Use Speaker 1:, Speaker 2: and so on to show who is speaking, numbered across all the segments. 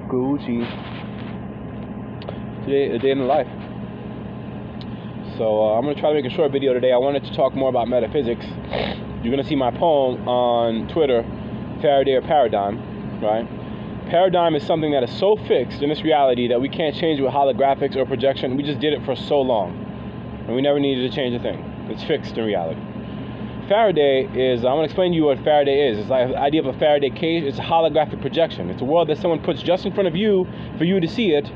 Speaker 1: Gucci. Today, a day in the life. So I'm going to try to make a short video today. I wanted to talk more about metaphysics. You're going to see my poem on Twitter, Faraday or Paradigm, right? Paradigm is something that is so fixed in this reality that we can't change it with holographics or projection. We just did it for so long, and we never needed to change a thing. It's fixed in reality. Faraday is, I'm going to explain to you what Faraday is. It's like the idea of a Faraday cage. It's a holographic projection. It's a world that someone puts just in front of you for you to see it,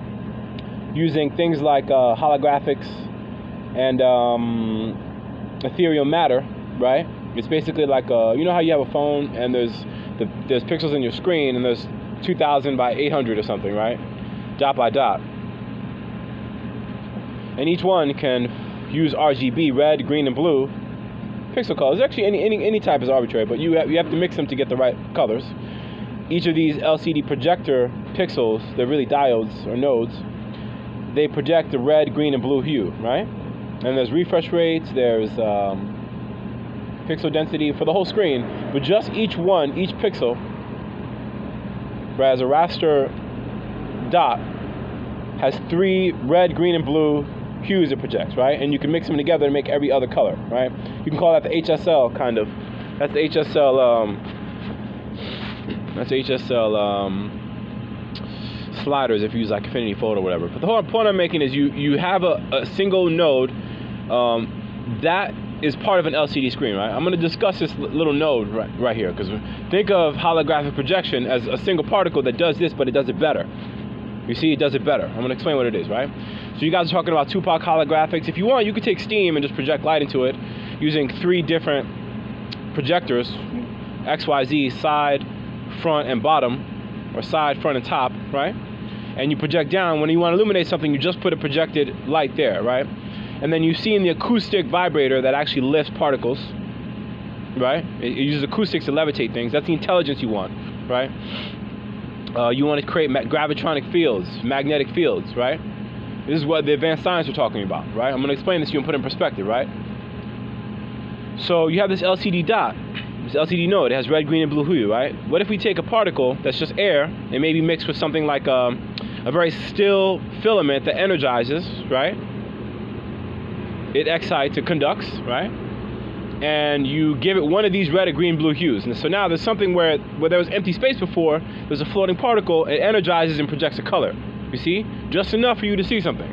Speaker 1: using things like holographics and ethereal matter, right? It's basically like, you know how you have a phone and there's pixels in your screen and there's 2000 by 800 or something, right? Dot by dot. And each one can use RGB, red, green, and blue pixel colors. Actually, any type is arbitrary, but you have to mix them to get the right colors. Each of these LCD projector pixels, they're really diodes or nodes, they project the red, green, and blue hue, right? And there's refresh rates, there's pixel density for the whole screen, but just each pixel, whereas a raster dot has 3 red, green, and blue hues it projects, right? And you can mix them together to make every other color, right? You can call that the HSL kind of. That's the HSL. That's HSL sliders if you use like Affinity Photo or whatever. But the whole point I'm making is you have a single node that is part of an LCD screen, right? I'm going to discuss this little node right here, because think of holographic projection as a single particle that does this, but it does it better. You see, it does it better. I'm going to explain what it is, right? So you guys are talking about Tupac holographics. If you want, you could take steam and just project light into it using 3 different projectors, XYZ, side, front, and bottom, or side, front, and top, right? And you project down. When you want to illuminate something, you just put a projected light there, right? And then you see in the acoustic vibrator that actually lifts particles, right? It uses acoustics to levitate things. That's the intelligence you want, right? You want to create gravitronic fields, magnetic fields, right? This is what the advanced science we're talking about, right? I'm going to explain this to you and put it in perspective, right? So you have this LCD dot, this LCD node. It has red, green, and blue hue, right? What if we take a particle that's just air and maybe mix with something like a very still filament that energizes, right? It excites, it conducts, right? And you give it one of these red or green, blue hues. And so now there's something where there was empty space before, there's a floating particle, it energizes and projects a color. You see? Just enough for you to see something.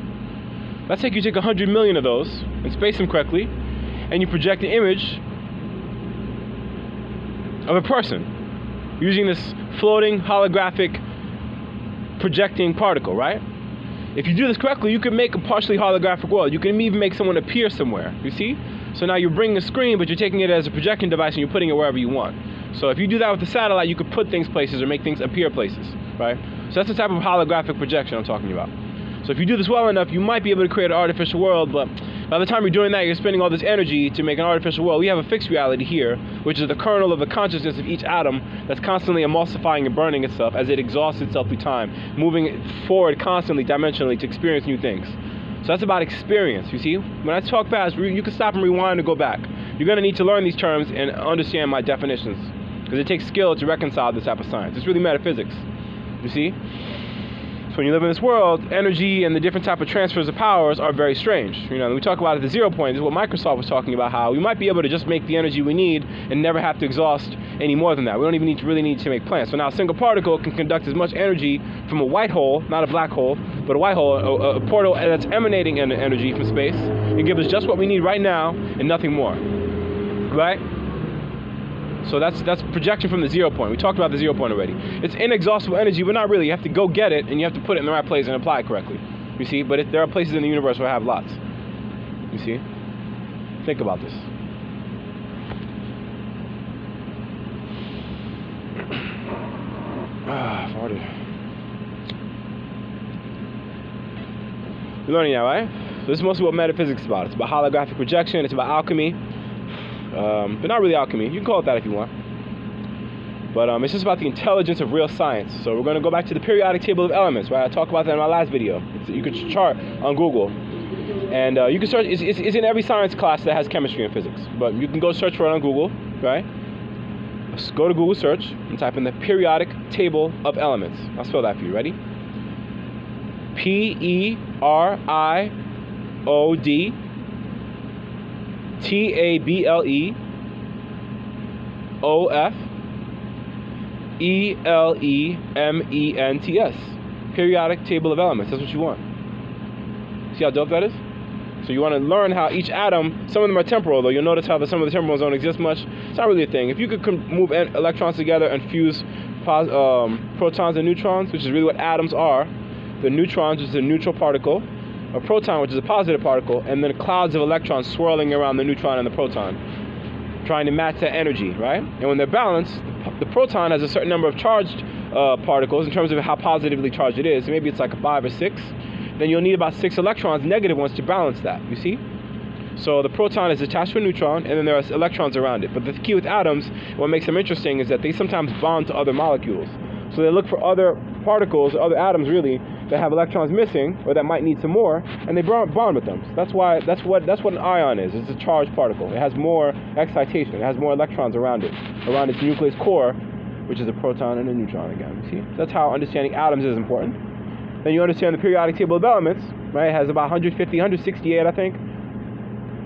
Speaker 1: Let's say you take 100 million of those and space them correctly, and you project an image of a person using this floating holographic projecting particle, right? If you do this correctly, you can make a partially holographic world. You can even make someone appear somewhere, you see? So now you're bringing a screen, but you're taking it as a projection device and you're putting it wherever you want. So if you do that with the satellite, you could put things places or make things appear places, right? So that's the type of holographic projection I'm talking about. So if you do this well enough, you might be able to create an artificial world, but by the time you're doing that, you're spending all this energy to make an artificial world. We have a fixed reality here, which is the kernel of the consciousness of each atom that's constantly emulsifying and burning itself as it exhausts itself through time, moving it forward constantly, dimensionally, to experience new things. So that's about experience, you see? When I talk fast, you can stop and rewind and go back. You're going to need to learn these terms and understand my definitions, because it takes skill to reconcile this type of science. It's really metaphysics, you see? So when you live in this world, energy and the different type of transfers of powers are very strange. You know, we talk about at the 0 point, this is what Microsoft was talking about, how we might be able to just make the energy we need and never have to exhaust any more than that. We don't even really need to make plants. So now a single particle can conduct as much energy from a white hole, not a black hole, but a white hole, a portal that's emanating energy from space, and give us just what we need right now and nothing more, right? So that's projection from the 0 point. We talked about the 0 point already. It's inexhaustible energy, but not really. You have to go get it, and you have to put it in the right place and apply it correctly. You see? But there are places in the universe where I have lots. You see? Think about this. Farted. You're learning now, right? So this is mostly what metaphysics is about. It's about holographic projection. It's about alchemy. But not really alchemy. You can call it that if you want. But it's just about the intelligence of real science. So we're going to go back to the periodic table of elements, right? I talked about that in my last video. You can chart on Google. And you can search, it's in every science class that has chemistry and physics. But you can go search for it on Google, right? go to Google search and type in the periodic table of elements. I'll spell that for you. Ready? PERIODTABLEOFELEMENTS. Periodic table of elements. That's what you want. See how dope that is? So you want to learn how each atom, some of them are temporal, though. You'll notice how some of the temporals don't exist much. It's not really a thing. If you could move electrons together and fuse protons and neutrons, which is really what atoms are, the neutrons, which is a neutral particle, a proton, which is a positive particle, and then clouds of electrons swirling around the neutron and the proton, trying to match that energy, right? And when they're balanced, the proton has a certain number of charged particles in terms of how positively charged it is. So maybe it's like a 5 or 6. Then you'll need about 6 electrons, negative ones, to balance that, you see? So the proton is attached to a neutron, and then there are electrons around it. But the key with atoms, what makes them interesting, is that they sometimes bond to other molecules. So they look for other particles, other atoms really, that have electrons missing, or that might need some more, and they bond with them. So that's what an ion is. It's a charged particle. It has more excitation. It has more electrons around it, around its nucleus core, which is a proton and a neutron again. You see? That's how understanding atoms is important. Then you understand the periodic table of elements, right? It has about 168, I think,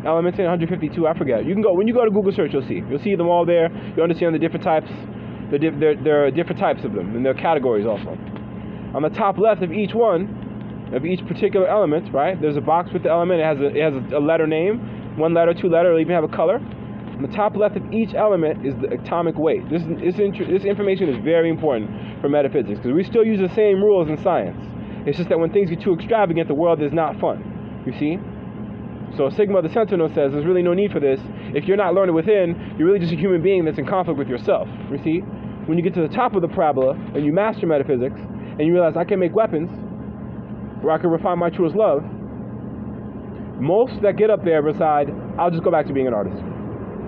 Speaker 1: elements in 152. I forget. When you go to Google search, you'll see them all there. You understand the different types. There are different types of them, and there are categories also. On the top left of each one, of each particular element, right? There's a box with the element. It has a letter name, 1 letter, 2 letter, or even have a color. On the top left of each element is the atomic weight. This information is very important for metaphysics because we still use the same rules in science. It's just that when things get too extravagant, the world is not fun. You see? So Sigma the Sentinel says there's really no need for this. If you're not learning within, you're really just a human being that's in conflict with yourself. You see? When you get to the top of the parabola and you master metaphysics and you realize I can make weapons where I can refine my truest love, most that get up there decide, I'll just go back to being an artist.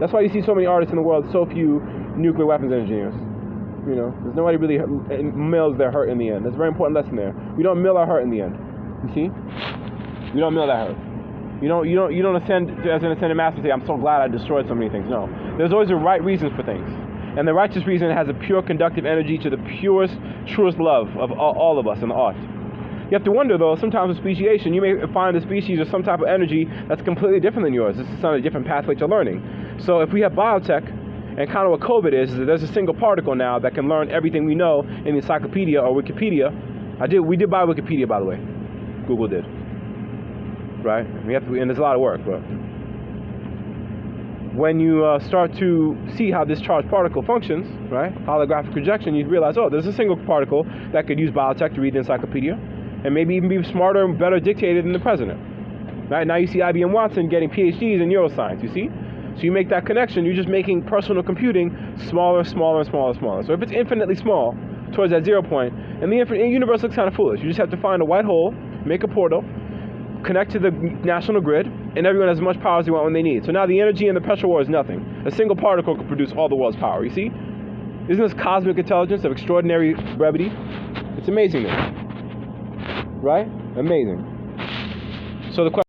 Speaker 1: That's why you see so many artists in the world, so few nuclear weapons engineers. You know, there's nobody really mills their hurt in the end. That's a very important lesson there. We don't mill our hurt in the end. You see? We don't mill that hurt. You don't ascend as an ascended master and say, I'm so glad I destroyed so many things. No. There's always a right reason for things. And the righteous reason has a pure conductive energy to the purest, truest love of all of us in the art. You have to wonder, though, sometimes with speciation, you may find a species or some type of energy that's completely different than yours. This is on a different pathway to learning. So if we have biotech, and kind of what COVID is that there's a single particle now that can learn everything we know in the encyclopedia or Wikipedia. We did buy Wikipedia, by the way. Google did. Right? And there's a lot of work, but when you start to see how this charged particle functions, right? Holographic projection, you realize, oh, there's a single particle that could use biotech to read the encyclopedia and maybe even be smarter and better dictated than the president. Right? Now you see IBM Watson getting PhDs in neuroscience, you see? So you make that connection, you're just making personal computing smaller, smaller, and smaller, and smaller. So if it's infinitely small, towards that 0 point, and the universe looks kind of foolish. You just have to find a white hole, make a portal, connect to the national grid, and everyone has as much power as they want when they need. So now the energy in the pressure war is nothing. A single particle can produce all the world's power, you see? Isn't this cosmic intelligence of extraordinary brevity? It's amazing, right? Amazing. So the question